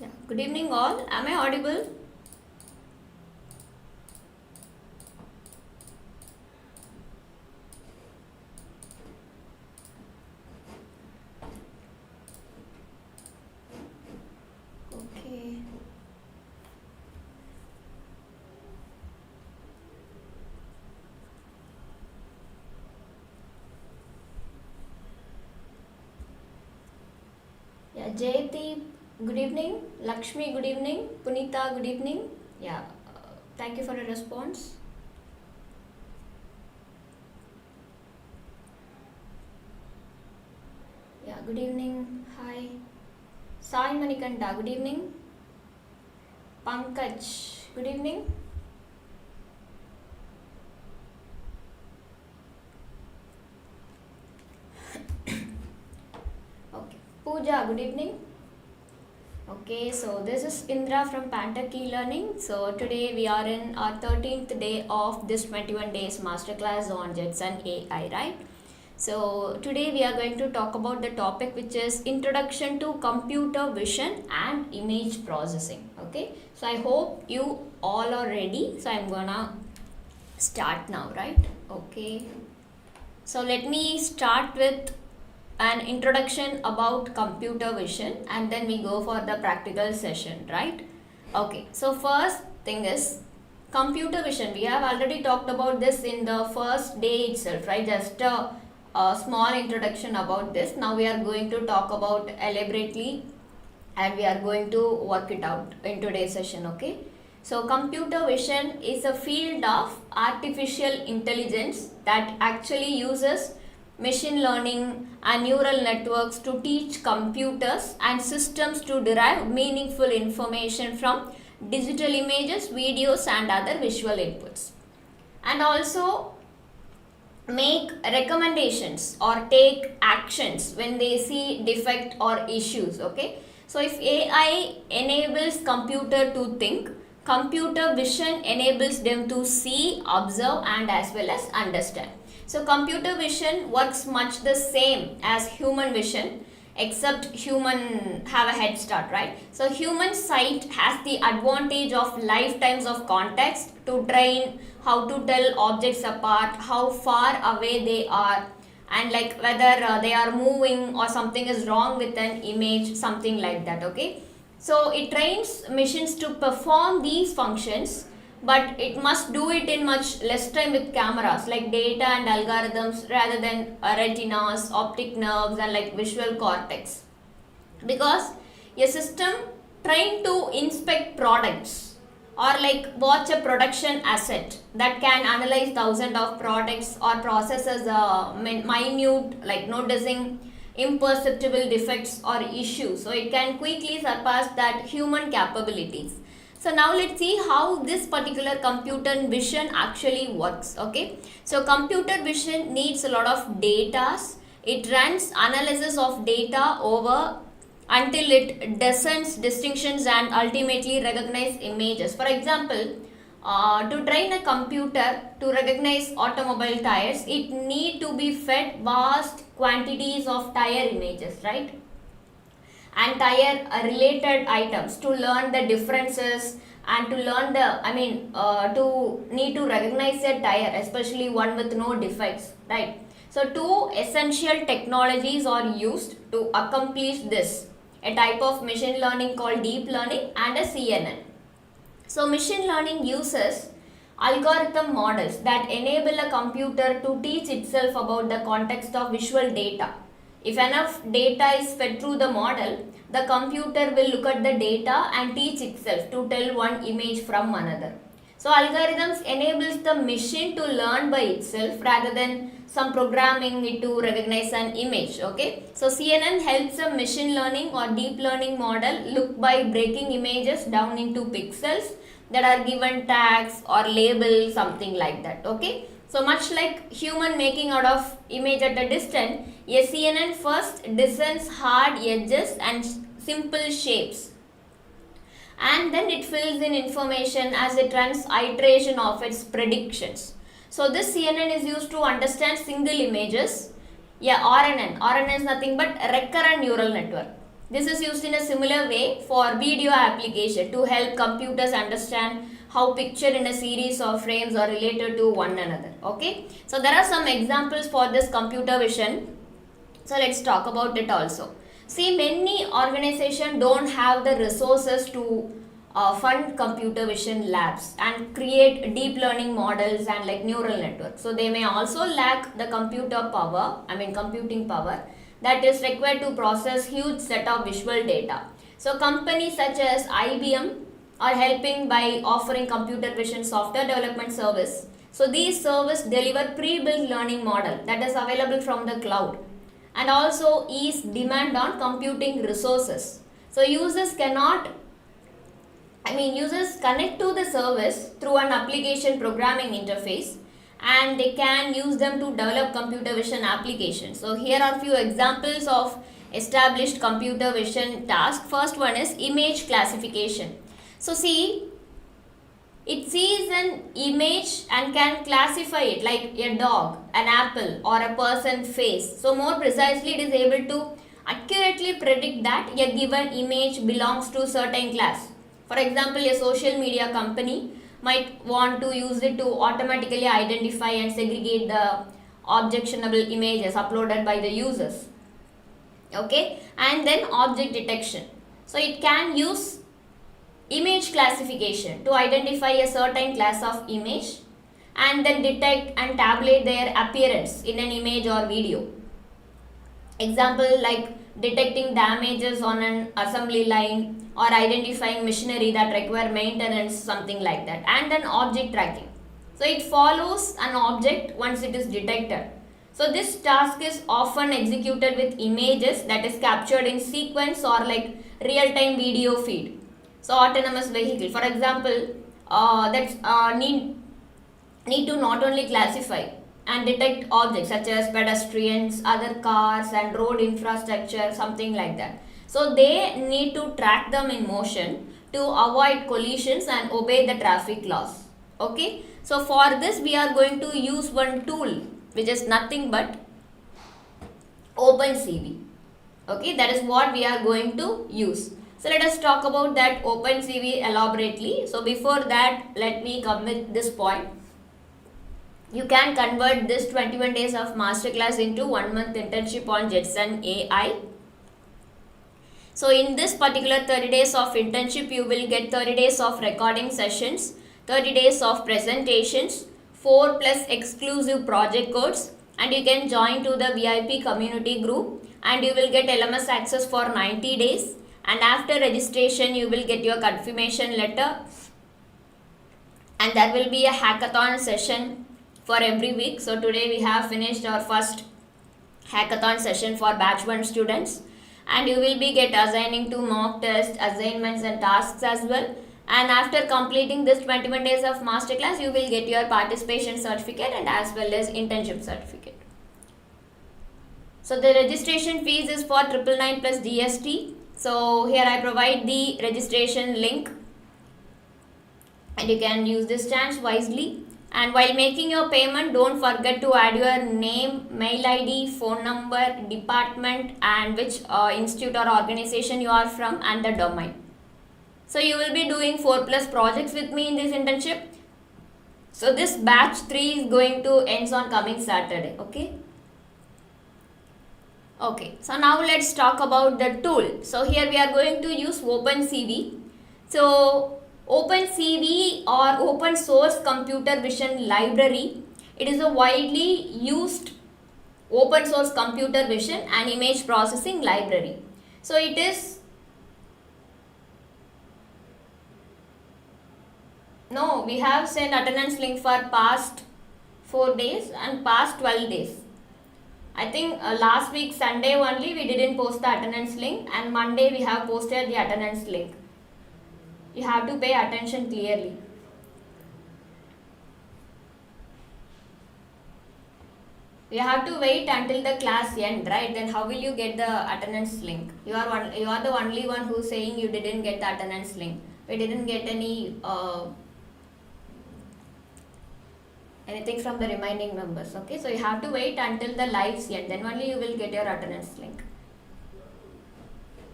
Yeah. Good evening, all. Am I audible? Okay. Yeah, Jayati, good evening. Lakshmi, good evening. Punita, good evening. Yeah, thank you for the response. Yeah, good evening. Hi. Sai Manikanda, good evening. Pankaj, good evening. Okay. Pooja, good evening. Okay, so this is Indra from Pantech E Learning. So today we are in our 13th day of this 21 days masterclass on Jetson AI, right? So today we are going to talk about the topic which is Introduction to Computer Vision and Image Processing. Okay, so I hope you all are ready. So I'm gonna start now, right? Okay, so let me start with an introduction about computer vision and then we go for the practical session, right? Okay, so first thing is computer vision. We have already talked about this in the first day itself, right? Just a small introduction about this. Now we are going to talk about elaborately and we are going to work it out in today's session. Okay, so computer vision is a field of artificial intelligence that actually uses machine learning and neural networks to teach computers and systems to derive meaningful information from digital images, videos and other visual inputs, and also make recommendations or take actions when they see defect or issues. Okay, so if AI enables computer to think, computer vision enables them to see, observe and as well as understand. So computer vision works much the same as human vision, except human have a head start, right? So human sight has the advantage of lifetimes of context to train how to tell objects apart, how far away they are, and like whether they are moving or something is wrong with an image, something like that. Okay, so it trains machines to perform these functions, but it must do it in much less time with cameras like data and algorithms rather than retinas, optic nerves and like visual cortex, because a system trained to inspect products or like watch a production asset that can analyze thousands of products or processes minute like noticing imperceptible defects or issues, so it can quickly surpass that human capabilities. So now let's see how this particular computer vision actually works. Okay, so computer vision needs a lot of data. It runs analysis of data over until it discerns distinctions and ultimately recognize images. For example, to train a computer to recognize automobile tires, it need to be fed vast quantities of tire images, right? And tire related items to learn the differences and to learn the to need to recognize a tire, especially one with no defects, right? So two essential technologies are used to accomplish this, a type of machine learning called deep learning and a CNN. So machine learning uses algorithm models that enable a computer to teach itself about the context of visual data. If enough data is fed through the model, the computer will look at the data and teach itself to tell one image from another. So algorithms enables the machine to learn by itself rather than some programming it to recognize an image. Okay, so CNN helps a machine learning or deep learning model look by breaking images down into pixels that are given tags or labels, something like that. Okay, so much like human making out of image at a distance, a CNN first discerns hard edges and simple shapes, and then it fills in information as it runs iteration of its predictions. So this CNN is used to understand single images. Yeah, RNN. RNN is nothing but recurrent neural network. This is used in a similar way for video application to help computers understand how picture in a series of frames are related to one another. Okay, so there are some examples for this computer vision. So let's talk about it also. See, many organizations don't have the resources to fund computer vision labs and create deep learning models and like neural networks. So they may also lack the computing power that is required to process huge set of visual data. So companies such as IBM are helping by offering computer vision software development service. So these services deliver pre-built learning model that is available from the cloud and also ease demand on computing resources. So users connect to the service through an application programming interface and they can use them to develop computer vision applications. So here are few examples of established computer vision tasks. First one is image classification. So see, it sees an image and can classify it like a dog, an apple or a person's face. So more precisely, it is able to accurately predict that a given image belongs to a certain class. For example, a social media company might want to use it to automatically identify and segregate the objectionable images uploaded by the users. Okay, and then object detection. So it can use image classification to identify a certain class of image and then detect and tabulate their appearance in an image or video. Example like detecting damages on an assembly line or identifying machinery that require maintenance, something like that. And then object tracking. So it follows an object once it is detected. So this task is often executed with images that is captured in sequence or like real-time video feed. So autonomous vehicle, for example, need to not only classify and detect objects such as pedestrians, other cars and road infrastructure, something like that. So they need to track them in motion to avoid collisions and obey the traffic laws. Okay, so for this we are going to use one tool which is nothing but OpenCV. Okay, that is what we are going to use. So let us talk about that OpenCV elaborately. So before that, let me come with this point. You can convert this 21 days of masterclass into 1 month internship on Jetson AI. So in this particular 30 days of internship, you will get 30 days of recording sessions, 30 days of presentations, 4+ exclusive project codes, and you can join to the VIP community group and you will get LMS access for 90 days. And after registration, you will get your confirmation letter and there will be a hackathon session for every week. So today we have finished our first hackathon session for batch 1 students and you will be assigning to mock tests, assignments and tasks as well. And after completing this 21 days of masterclass, you will get your participation certificate and as well as internship certificate. So the registration fees is for 999 plus GST. So here I provide the registration link and you can use this chance wisely. And while making your payment, don't forget to add your name, mail ID, phone number, department and which institute or organization you are from and the domain. So you will be doing 4+ projects with me in this internship. So this batch 3 is going to end on coming Saturday. Okay, so now let's talk about the tool. So here we are going to use OpenCV. So OpenCV or open source computer vision library, it is a widely used open source computer vision and image processing library. So it is, no, we have sent attendance link for past 4 days and past 12 days. I think last week Sunday only we didn't post the attendance link and Monday we have posted the attendance link. You have to pay attention clearly. You have to wait until the class end, right? Then how will you get the attendance link? You are the only one who is saying you didn't get the attendance link. We didn't get anything from the remaining members. Okay, so you have to wait until the lives end, then only you will get your attendance link.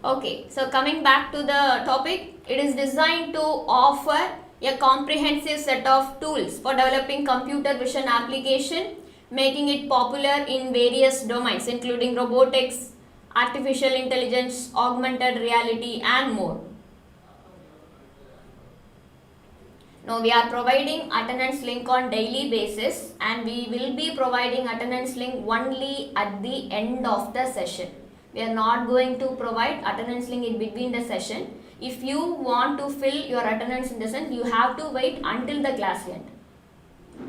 Okay, so coming back to the topic, it is designed to offer a comprehensive set of tools for developing computer vision application, making it popular in various domains including robotics, artificial intelligence, augmented reality and more. Now we are providing attendance link on daily basis, and we will be providing attendance link only at the end of the session. We are not going to provide attendance link in between the session. If you want to fill your attendance in the sense, you have to wait until the class end.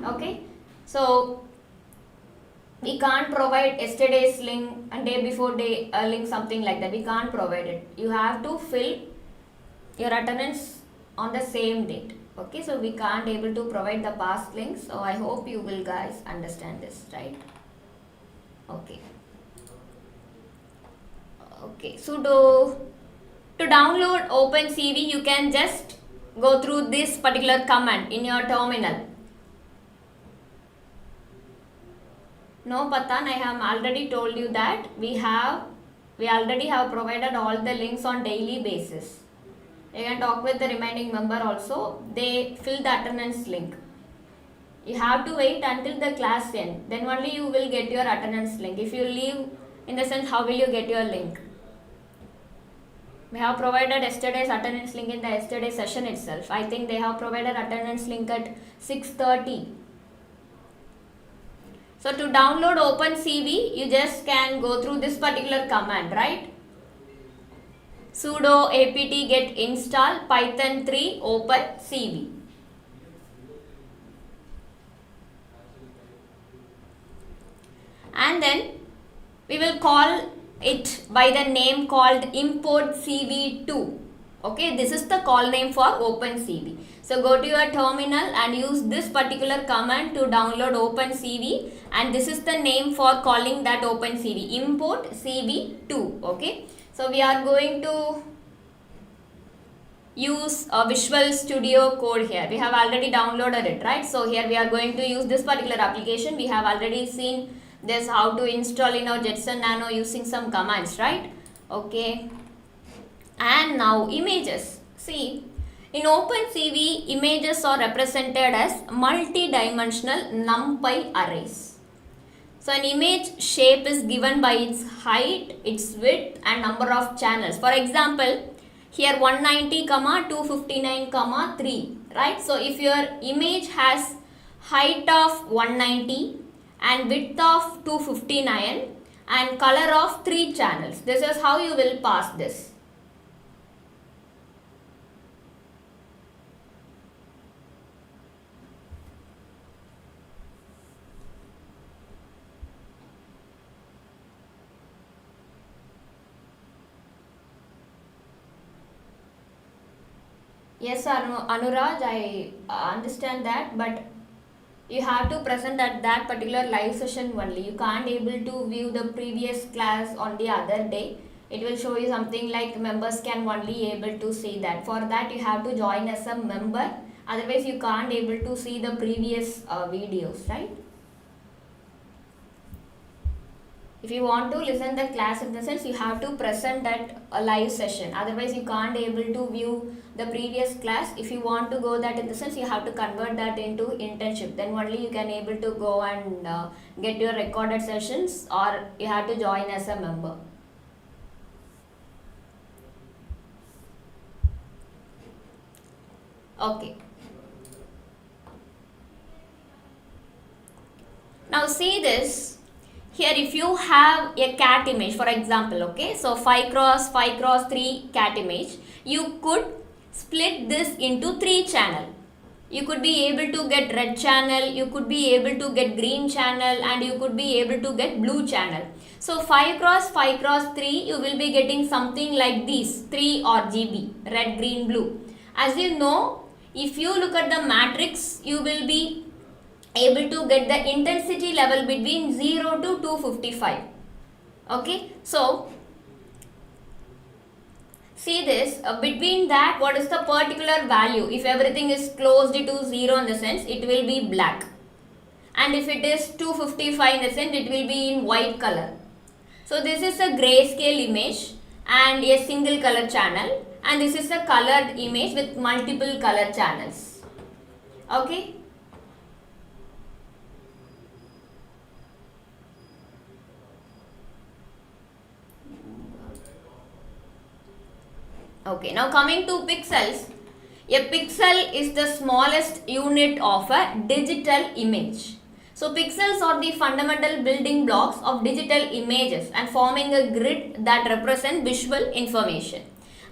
Okay, so we can't provide yesterday's link and day before day link, something like that. We can't provide it. You have to fill your attendance on the same date. Okay, so we can't able to provide the past links. So I hope you will guys understand this, right? Okay. Okay, so to download OpenCV, you can just go through this particular command in your terminal. No, Patan, I have already told you that we already have provided all the links on daily basis. You can talk with the remaining member also. They fill the attendance link. You have to wait until the class end. Then only you will get your attendance link. If you leave, in the sense, how will you get your link? We have provided yesterday's attendance link in the yesterday session itself. I think they have provided attendance link at 6:30. So to download OpenCV, you just can go through this particular command, right? Sudo apt get install python 3 OpenCV. And then we will call it by the name called import cv2. Okay, this is the call name for OpenCV. So go to your terminal and use this particular command to download OpenCV, and this is the name for calling that OpenCV, import cv2. Okay, so we are going to use a Visual Studio Code here. We have already downloaded it, right? So here we are going to use this particular application. We have already seen this how to install in our Jetson Nano using some commands, right? Okay, and now images. See, in OpenCV, images are represented as multi-dimensional NumPy arrays. So an image shape is given by its height, its width and number of channels. For example, here 190, 259, 3, right? So if your image has height of 190 and width of 259 and color of 3 channels, this is how you will pass this. Yes, Anuraj, I understand that, but you have to present at that particular live session only. You can't able to view the previous class on the other day. It will show you something like members can only able to see that. For that you have to join as a member. Otherwise you can't able to see the previous videos, right? If you want to listen the class, in the sense, you have to present at a live session. Otherwise you can't able to view the previous class. If you want to go that, in the sense, you have to convert that into internship. Then only you can able to go and get your recorded sessions, or you have to join as a member. Okay. Now see this. Here if you have a cat image, for example, okay, so 5x5x3 cat image, you could split this into 3 channel. You could be able to get red channel, you could be able to get green channel, and you could be able to get blue channel. So 5x5x3, you will be getting something like these 3 RGB, red, green, blue. As you know, if you look at the matrix, you will be able to get the intensity level between 0 to 255. Okay, so see this, between that, what is the particular value? If everything is closed to 0 in the sense, it will be black, and if it is 255 in the sense, it will be in white color. So this is a grayscale image, and a single color channel, and this is a colored image with multiple color channels. Okay. Okay, now coming to pixels. A pixel is the smallest unit of a digital image. So pixels are the fundamental building blocks of digital images and forming a grid that represent visual information.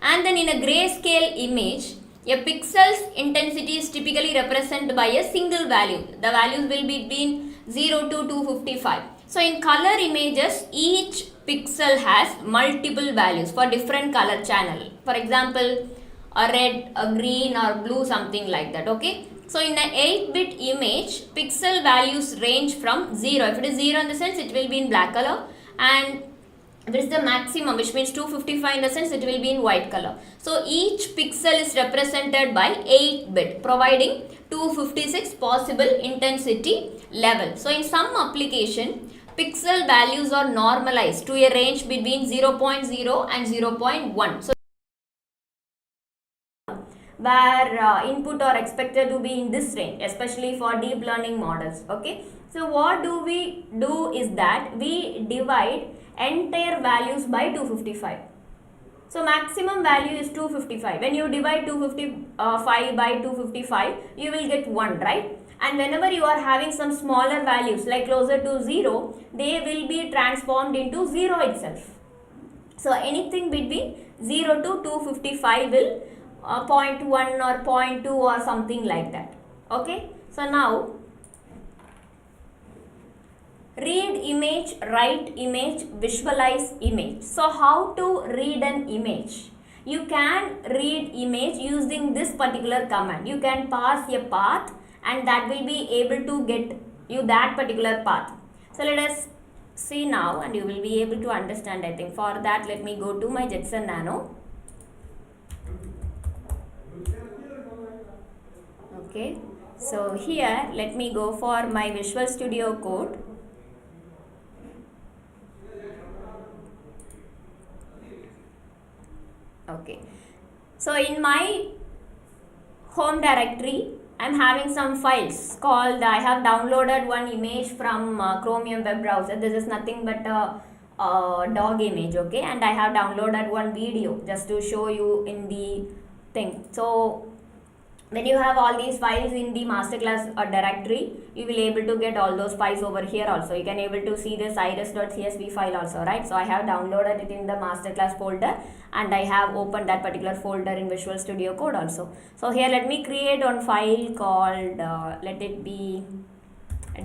And then in a grayscale image, a pixel's intensity is typically represented by a single value. The values will be between 0 to 255. So in color images, each pixel has multiple values for different color channel. For example, a red, a green or blue, something like that. Okay. So in an 8-bit image, pixel values range from 0. If it is 0 in the sense, it will be in black color, and if it is the maximum, which means 255 in the sense, it will be in white color. So each pixel is represented by 8-bit, providing 256 possible intensity level. So in some application, pixel values are normalized to a range between 0.0 and 0.1. So where input are expected to be in this range, especially for deep learning models. Okay, so what do we do is that we divide entire values by 255. So maximum value is 255. When you divide 255 by 255, you will get 1, right? And whenever you are having some smaller values like closer to 0, they will be transformed into 0 itself. So anything between 0 to 255 will 0.1 or 0.2 or something like that. Okay. So now read image, write image, visualize image. So how to read an image? You can read image using this particular command. You can pass a path and that will be able to get you that particular path. So let us see now and you will be able to understand, I think. For that, let me go to my Jetson Nano. Okay, so here let me go for my Visual Studio Code. Okay, so in my home directory, I am having some files called, I have downloaded one image from Chromium web browser. This is nothing but a dog image, okay, and I have downloaded one video just to show you in the thing. So when you have all these files in the masterclass directory, you will able to get all those files over here also. You can able to see this iris.csv file also, right? So I have downloaded it in the masterclass folder and I have opened that particular folder in Visual Studio Code also. So here let me create one file called, let it be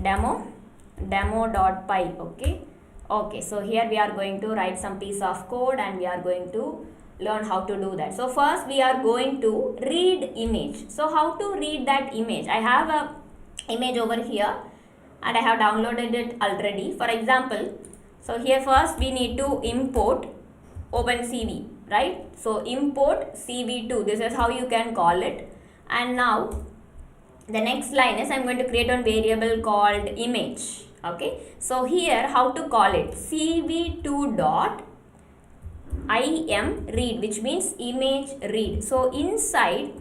demo.py, okay? Okay, so here we are going to write some piece of code and we are going to learn how to do that. So first we are going to read image. So how to read that image? I have a image over here and I have downloaded it already. For example, so here first we need to import OpenCV, right? So import CV2, this is how you can call it. And now the next line is I'm going to create one variable called image. Okay, so here how to call it? CV2 dot im read, which means image read. So inside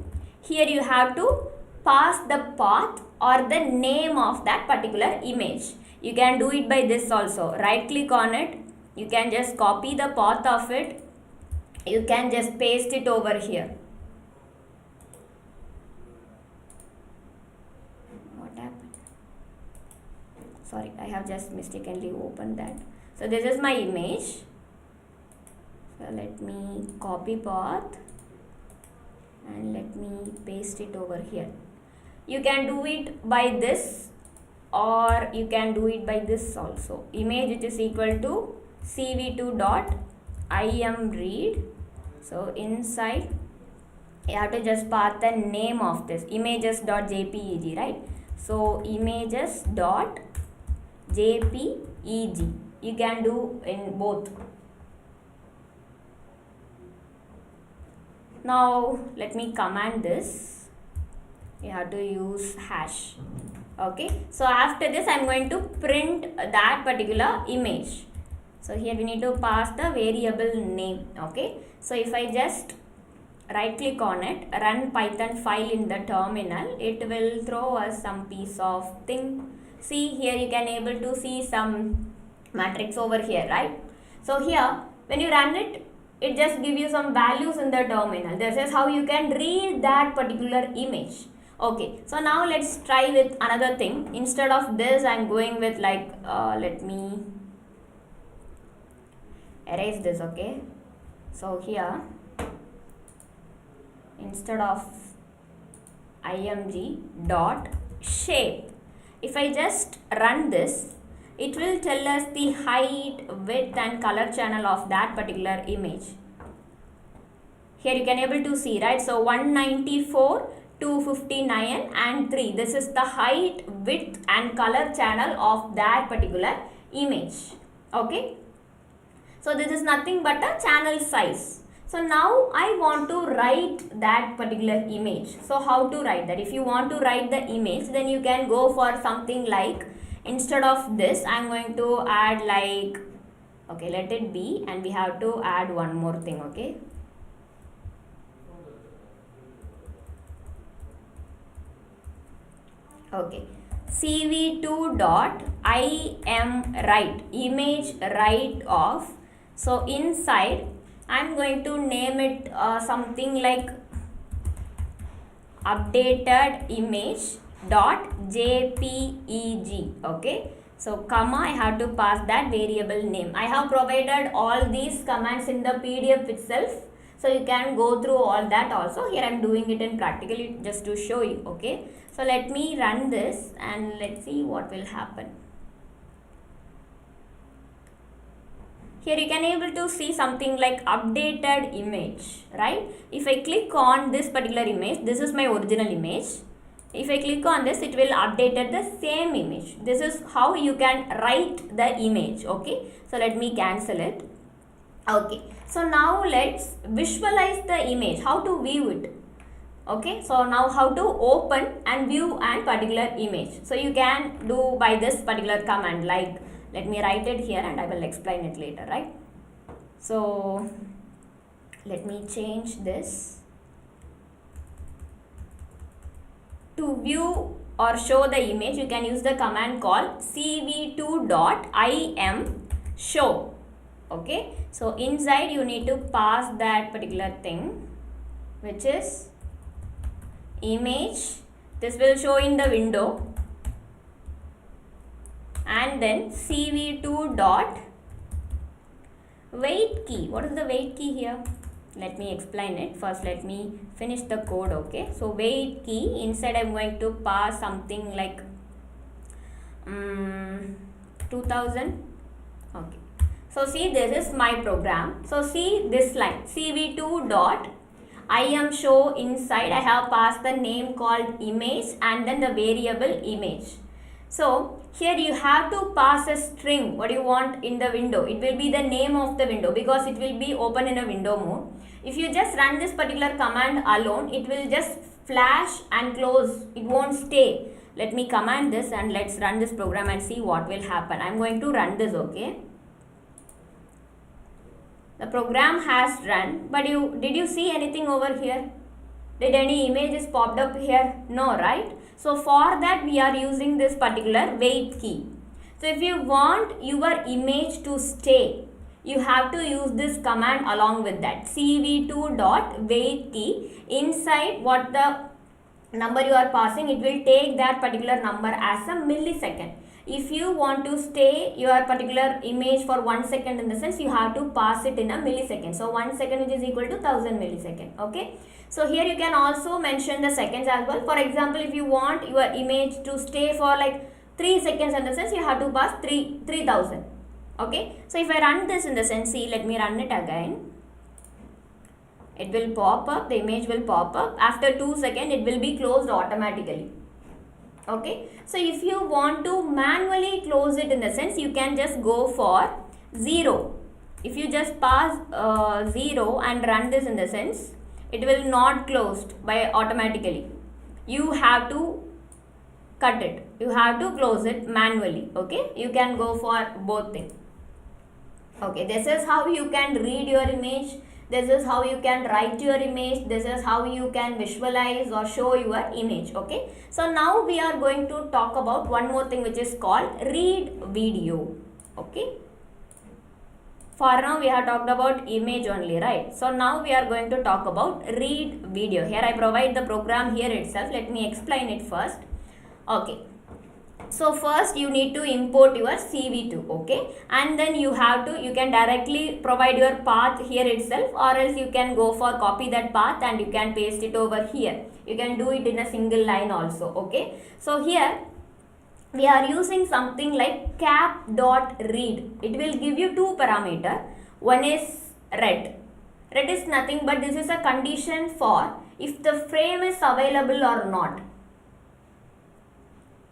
here you have to pass the path or the name of that particular image. You can do it by this also. Right click on it. You can just copy the path of it. You can just paste it over here. What happened? Sorry, I have just mistakenly opened that. So this is my image. So let me copy path and let me paste it over here. You can do it by this or you can do it by this also. Image which is equal to cv2 dot im read. So inside you have to just pass the name of this images dot jpeg, right? So images dot jpeg. You can do in both. Now let me command this. You have to use hash. Okay, so after this I'm going to print that particular image. So here we need to pass the variable name. Okay, so if I just right click on it, run Python file in the terminal, it will throw us some piece of thing. See here, you can able to see some matrix over here, right? So here when you run it, it just give you some values in the terminal. This is how you can read that particular image. Okay, so now let's try with another thing. Instead of this, I'm going with like let me erase this. Okay, so here instead of img dot shape, if I just run this, it will tell us the height, width and color channel of that particular image. Here you can able to see, right? So 194, 259 and 3. This is the height, width and color channel of that particular image. Okay. So this is nothing but a channel size. So now I want to write that particular image. So how to write that? If you want to write the image, then you can go for something like, instead of this, I'm going to add like, okay, let it be, and we have to add one more thing. Okay. Okay, cv2 dot im write, image write of. So inside I'm going to name it something like updated image dot jpeg. Okay, so comma, I have to pass that variable name. I have provided all these commands in the PDF itself, so you can go through all that also. Here I am doing it in practically just to show you. Okay, so let me run this and let's see what will happen. Here you can able to see something like updated image, right? If I click on this particular image, this is my original image. If I click on this, it will update the same image. This is how you can write the image. Okay, so let me cancel it. Okay, so now let's visualize the image, how to view it. Okay, so now how to open and view a particular image. So you can do by this particular command, like, let me write it here and I will explain it later, right? So let me change this. To view or show the image, you can use the command called cv2.im show. Okay, so inside you need to pass that particular thing, which is image. This will show in the window, and then cv2 dot wait key. What is the wait key here? Let me explain it. First let me finish the code. Okay, so wait key, inside I'm going to pass something like 2000. Okay, so see, this is my program. So see this line, cv2 dot im show. Inside I have passed the name called image and then the variable image. So here you have to pass a string, what you want in the window. It will be the name of the window because it will be open in a window mode. If you just run this particular command alone, it will just flash and close. It won't stay. Let me command this and let's run this program and see what will happen. I'm going to run this. Okay, the program has run, but did you see anything over here? Did any images popped up here? No, right? So for that we are using this particular wait key. So if you want your image to stay, you have to use this command along with that, cv2.wait key. Inside what the number you are passing, it will take that particular number as a millisecond. If you want to stay your particular image for 1 second, in the sense you have to pass it in a millisecond. So 1 second, which is equal to 1000 millisecond. Okay, so here you can also mention the seconds as well. For example, if you want your image to stay for like 3 seconds, in the sense you have to pass 3000. Okay, so if I run this, in the sense, see, let me run it again. It will pop up, the image will pop up. After 2 seconds, it will be closed automatically. Okay, so if you want to manually close it, in the sense, you can just go for 0. If you just pass 0 and run this, in the sense, it will not closed by automatically. You have to cut it. You have to close it manually. Okay, you can go for both things. Okay, this is how you can read your image. This is how you can write your image. This is how you can visualize or show your image. Okay, so now we are going to talk about one more thing, which is called read video. Okay, for now we have talked about image only, right? So now we are going to talk about read video. Here I provide the program here itself. Let me explain it first. Okay, so first you need to import your CV2, okay, and then you can directly provide your path here itself, or else you can go for copy that path and you can paste it over here. You can do it in a single line also. Okay, so here we are using something like cap.read. It will give you two parameter. One is red. Red is nothing but this is a condition for if the frame is available or not.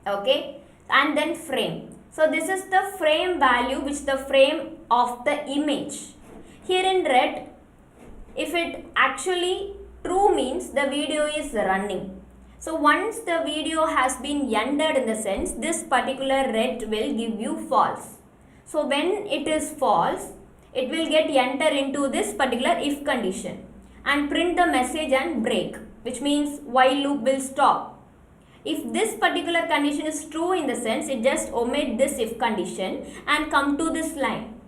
Okay, and then frame. So this is the frame value, which the frame of the image. Here in red, if it actually true means the video is running. So once the video has been entered, in the sense this particular red will give you false. So when it is false, it will get enter into this particular if condition and print the message and break, which means while loop will stop. If this particular condition is true, in the sense it just omit this if condition and come to this line.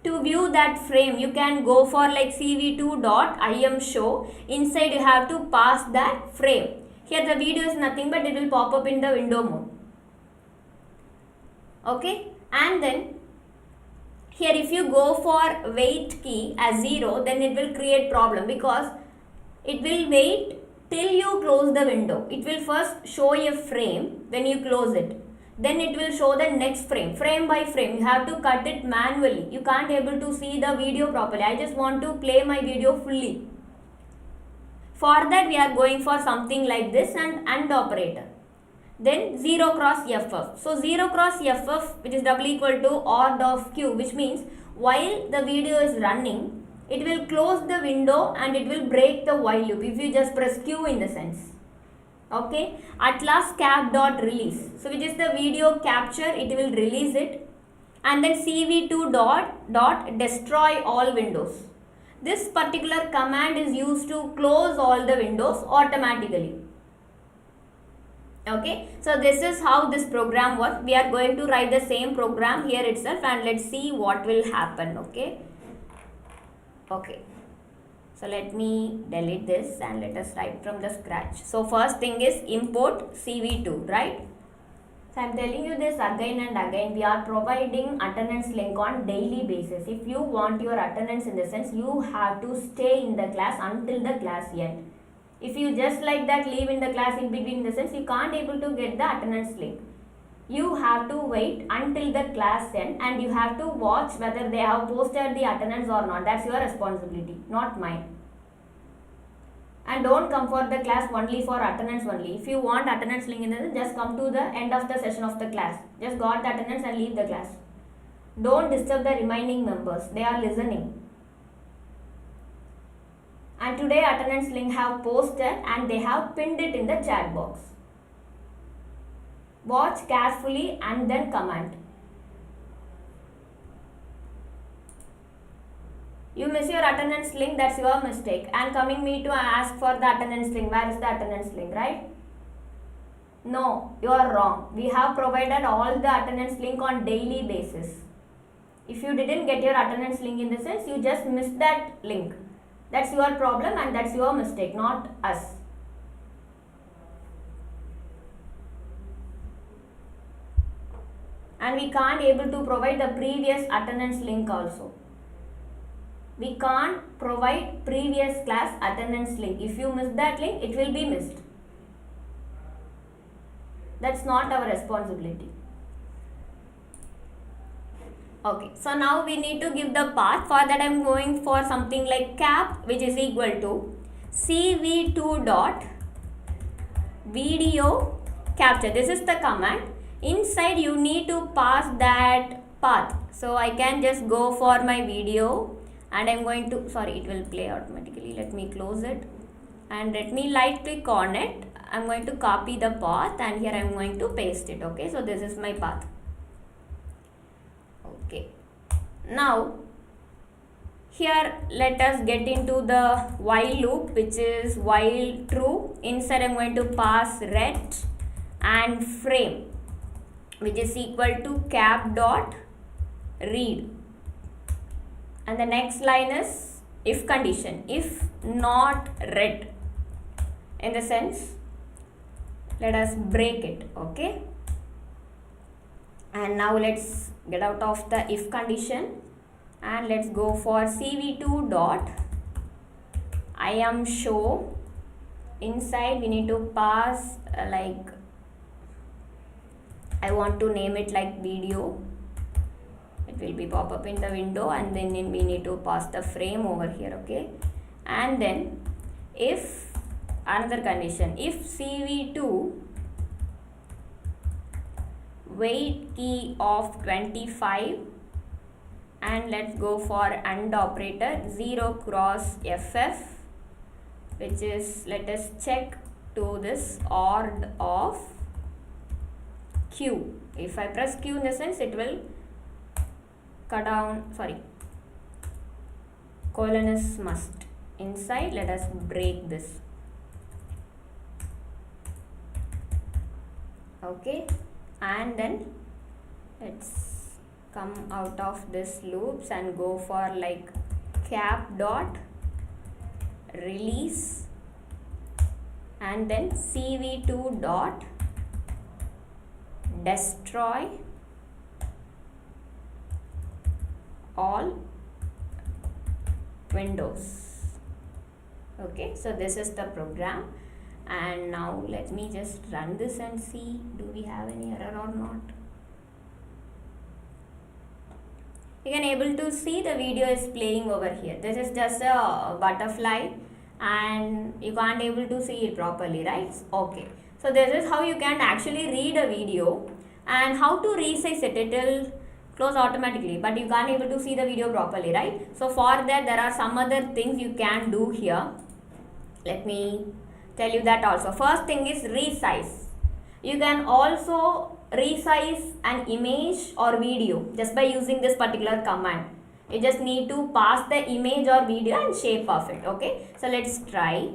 To view that frame, you can go for like cv2.imshow. Inside you have to pass that frame. Here the video is nothing but it will pop up in the window mode. Okay, and then here if you go for wait key as 0, then it will create problem, because it will wait till you close the window. It will first show a frame when you close it. Then it will show the next frame by frame. You have to cut it manually. You can't able to see the video properly. I just want to play my video fully. For that we are going for something like this and operator. Then 0 cross ff. So 0 cross ff, which is double equal to odd of q, which means while the video is running, it will close the window and it will break the while loop if you just press q, in the sense. Okay, at last cap dot release. So which is the video capture, it will release it, and then cv2 dot destroy all windows. This particular command is used to close all the windows automatically. Okay, so this is how this program works. We are going to write the same program here itself and let's see what will happen. Okay. So let me delete this and let us write from the scratch. So first thing is import CV2, right? So I am telling you this again and again. We are providing attendance link on daily basis. If you want your attendance, in the sense you have to stay in the class until the class end. If you just like that leave in the class in between, in the sense you can't able to get the attendance link. You have to wait until the class end and you have to watch whether they have posted the attendance or not. That's your responsibility, not mine. And don't come for the class only for attendance only. If you want attendance link, in the just come to the end of the session of the class. Just got the attendance and leave the class. Don't disturb the remaining members. They are listening. And today attendance link have posted and they have pinned it in the chat box. Watch carefully and then comment. You miss your attendance link, that's your mistake. And coming me to ask for the attendance link. Where is the attendance link, right? No, you are wrong. We have provided all the attendance link on daily basis. If you didn't get your attendance link, in the sense you just missed that link. That's your problem and that's your mistake, not us. And we can't able to provide the previous attendance link also. We can't provide previous class attendance link. If you miss that link, it will be missed. That's not our responsibility. Okay, so now we need to give the path. For that I am going for something like cap, which is equal to cv2 dot video capture. This is the command. Inside you need to pass that path. So I can just go for my video and I am going to, sorry, it will play automatically. Let me close it and let me right click on it. I am going to copy the path and here I am going to paste it. Okay, so this is my path. Okay, now Here let us get into the while loop, which is while true. Inside I'm going to pass ret and frame, which is equal to cap dot read, and the next line is if condition, if not ret, in the sense let us break it. Okay, and now let's get out of the if condition and let's go for cv2 dot I am show. Inside we need to pass like I want to name it like video. It will be pop up in the window, and then we need to pass the frame over here. Okay, and then if another condition, if cv2 weight key of 25, and let's go for AND operator 0 cross ff, which is let us check to this OR of Q. If I press Q, in the sense it will cut down, sorry, colon is must. Inside let us break this. Okay, and then let's come out of this loops and go for like cap dot release, and then cv2 dot destroy all windows. Okay, so this is the program, and now let me just run this and see do we have any error or not. You can able to see the video is playing over here. This is just a butterfly and you can't able to see it properly, right? Okay, so this is how you can actually read a video and how to resize it. It will close automatically, but you can't able to see the video properly, right? So for that there are some other things you can do here. Let me tell you that also. First thing is resize. You can also resize an image or video just by using this particular command. You just need to pass the image or video and shape of it. Okay, so let's try.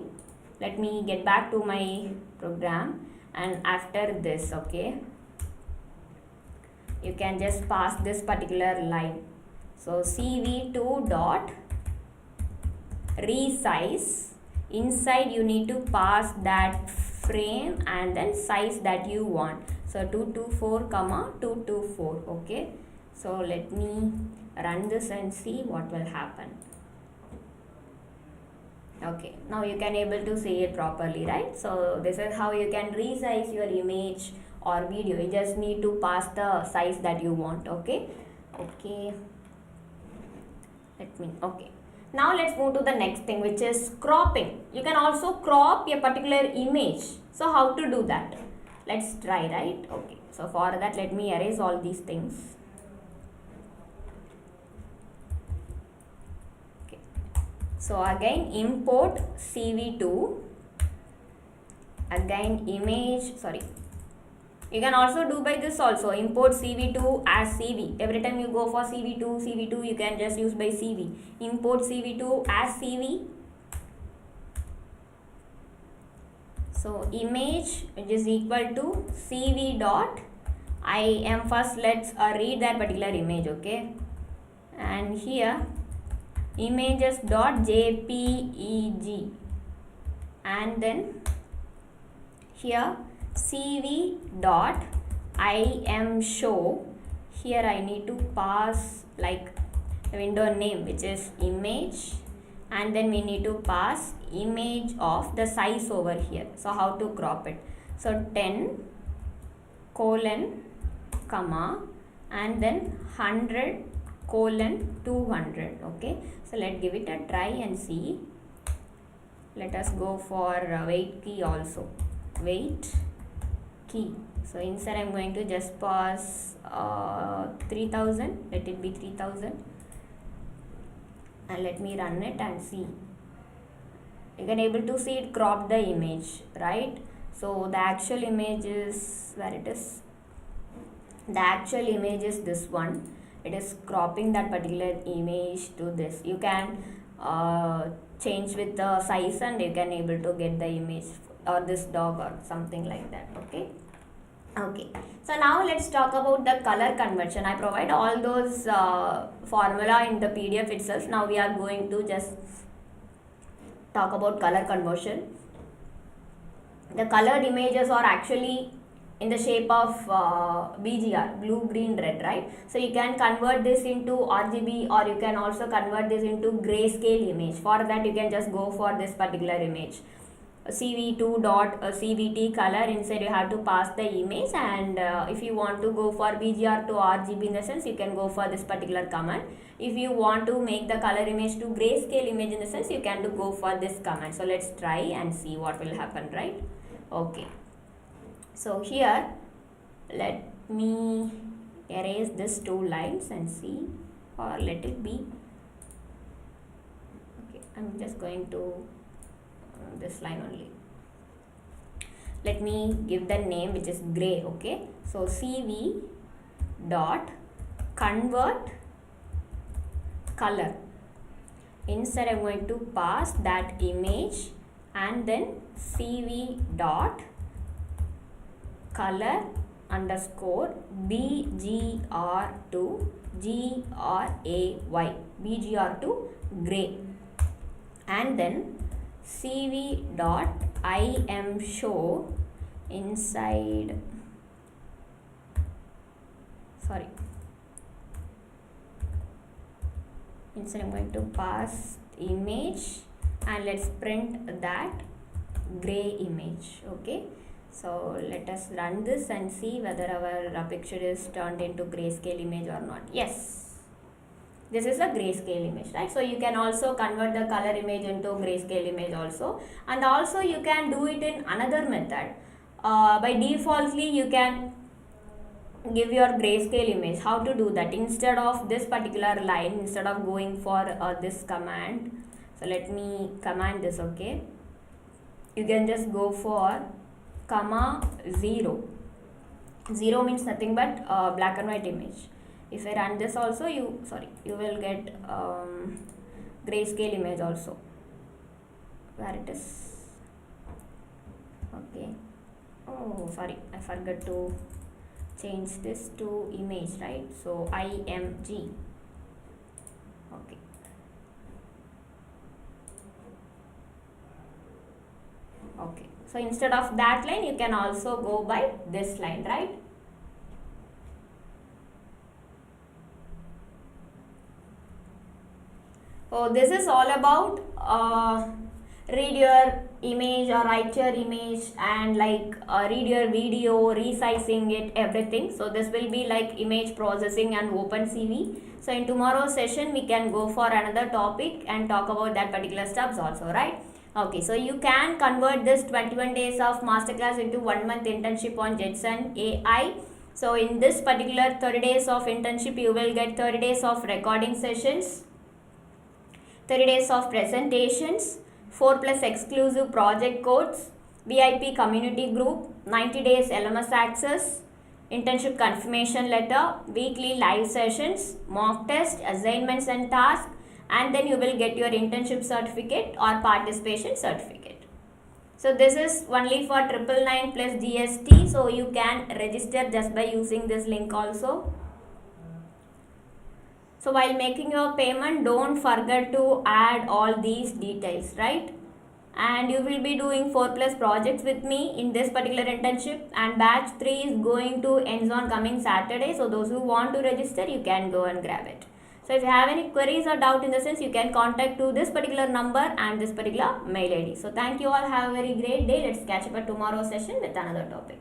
Let me get back to my program, and after this, okay, you can just pass this particular line. So cv2 dot resize, inside you need to pass that frame and then size that you want. So 224 comma 224. Okay, so let me run this and see what will happen. Okay, now you can able to see it properly, right? So this is how you can resize your image or video. You just need to pass the size that you want. Okay, okay, let me, okay, now let's move to the next thing, which is cropping. You can also crop a particular image. So how to do that? Let's try, right? Okay, so for that let me erase all these things. Okay, so again import cv2, again image, sorry, you can also do by this also, import cv2 as cv. Every time you go for cv2 you can just use by cv. Import cv2 as cv. So image, which is equal to cv dot I am first, let's read that particular image. Okay, and here images dot jpeg, and then here cv dot I am show. Here I need to pass like the window name, which is image, and then we need to pass image of the size over here. So how to crop it? So 10 colon comma and then 100 colon 200. Okay, so let's give it a try and see. Let us go for weight key also, weight key. So inside I'm going to just pass 3000, let it be 3000, and let me run it and see. You can able to see it crop the image, right? So the actual image is where it is. The actual image is this one. it is cropping that particular image to this. You can change with the size and you can able to get the image or this dog or something like that. Okay, so now let's talk about the color conversion. I provide all those formula in the PDF itself. Now we are going to just talk about color conversion. The colored images are actually in the shape of BGR, blue, green, red, right? So you can convert this into RGB, or you can also convert this into grayscale image. For that you can just go for this particular image, CV2.CVT color. Inside you have to pass the image, and if you want to go for BGR to RGB in the sense, you can go for this particular command. If you want to make the color image to grayscale image in the sense, you can go for this command. So let's try and see what will happen, right? Okay, so here let me erase this 2 lines and see, or let it be. Okay, I'm just going to this line only. Let me give the name, which is gray. Okay, so CV dot convert color. Inside I'm going to pass that image, and then CV dot color underscore BGR to GRAY, BGR to gray, and then CV dot IM show inside, inside I'm going to pass image, and let's print that gray image. Okay, so let us run this and see whether our picture is turned into grayscale image or not. Yes, this is a grayscale image, right? So you can also convert the color image into grayscale image also, and also you can do it in another method. By defaultly you can give your grayscale image. How to do that? Instead of this particular line, instead of going for this command, so let me command this. Okay, you can just go for comma 0. 0 means nothing but black and white image. If I run this also, you will get grayscale image also. Where it is? Okay. Oh, sorry, I forgot to change this to image, right? So IMG. Okay. Okay. So instead of that line, you can also go by this line, right? So this is all about read your image or write your image, and read your video, resizing it, everything. So this will be like image processing and OpenCV. So in tomorrow's session we can go for another topic and talk about that particular steps also, right? Okay, so you can convert this 21 days of masterclass into 1 month internship on Jetson AI. So in this particular 30 days of internship, you will get 30 days of recording sessions, 30 days of presentations, 4+ exclusive project codes, VIP community group, 90 days LMS access, internship confirmation letter, weekly live sessions, mock test, assignments and tasks, and then you will get your internship certificate or participation certificate. So this is only for 999 plus GST. So you can register just by using this link also. So while making your payment, don't forget to add all these details, right? And you will be doing 4+ projects with me in this particular internship, and batch 3 is going to end on coming Saturday. So those who want to register, you can go and grab it. So if you have any queries or doubt in the sense, you can contact to this particular number and this particular mail ID. So thank you all. Have a very great day. Let's catch up at tomorrow's session with another topic.